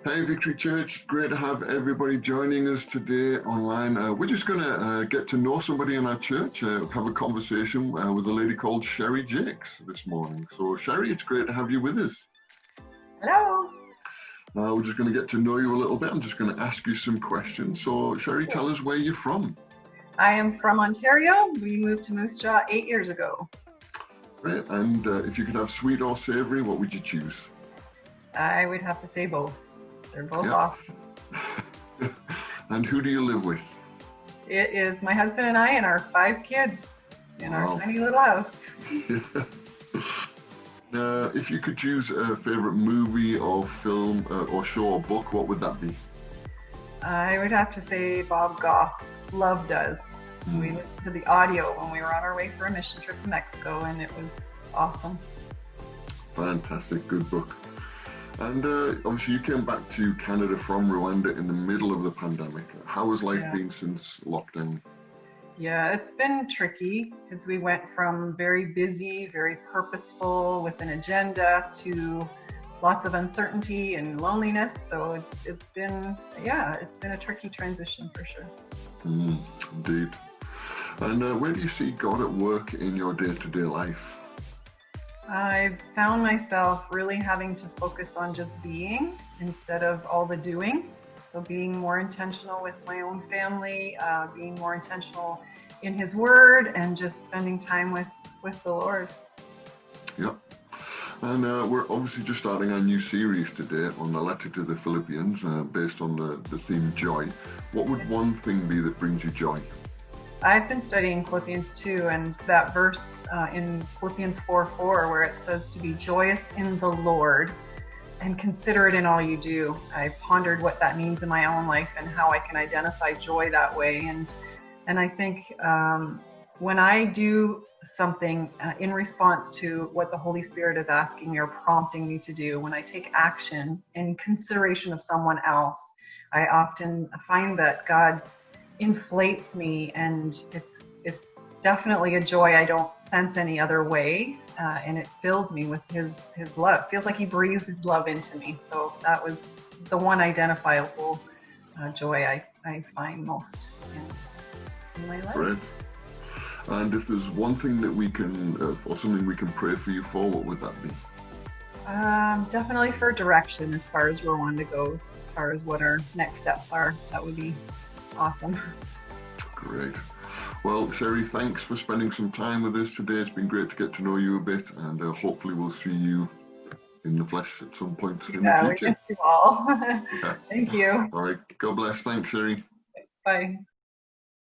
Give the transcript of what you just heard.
Hey, Victory Church. Great to have everybody joining us today online. We're just going to get to know somebody in our church, have a conversation with a lady called Sherry Jakes this morning. So, Sherry, it's great to have you with us. Hello. We're just going to get to know you a little bit. I'm just going to ask you some questions. So, Sherry, tell us where you're from. I am from Ontario. We moved to Moose Jaw 8 years ago. Great. And if you could have sweet or savory, what would you choose? I would have to say both. They're both awesome. And who do you live with? It is my husband and I and our 5 kids in our tiny little house. If you could choose a favorite movie or film or show or book, what would that be? I would have to say Bob Goff's Love Does. We listened to the audio when we were on our way for a mission trip to Mexico, and it was awesome. Fantastic, good book. And obviously you came back to Canada from Rwanda in the middle of the pandemic. How has life been since lockdown? Yeah, it's been tricky because we went from very busy, very purposeful with an agenda to lots of uncertainty and loneliness. So it's been a tricky transition for sure. Indeed. And where do you see God at work in your day-to-day life? I've found myself really having to focus on just being instead of all the doing. So being more intentional with my own family, being more intentional in His Word, and just spending time with the Lord. Yep. And we're obviously just starting our new series today on the letter to the Philippians, based on the theme joy. What would one thing be that brings you joy? I've been studying Philippians 2, and that verse in Philippians 4:4 where it says to be joyous in the Lord and consider it in all you do. I pondered what that means in my own life and how I can identify joy that way. And I think when I do something in response to what the Holy Spirit is asking me or prompting me to do, when I take action in consideration of someone else, I often find that God inflates me, and it's definitely a joy I don't sense any other way, and it fills me with his love. It feels like He breathes His love into me. So that was the one identifiable joy I find most in my life. Great. And if there's one thing that we can, or something we can pray for you for, what would that be? Definitely for direction as far as Rwanda goes, as far as what our next steps are. That would be awesome. Great. Well, Sherry, thanks for spending some time with us today. It's been great to get to know you a bit, and hopefully we'll see you in the flesh at some point in the future. We miss you all. Thank you. All right. God bless. Thanks, Sherry. Bye.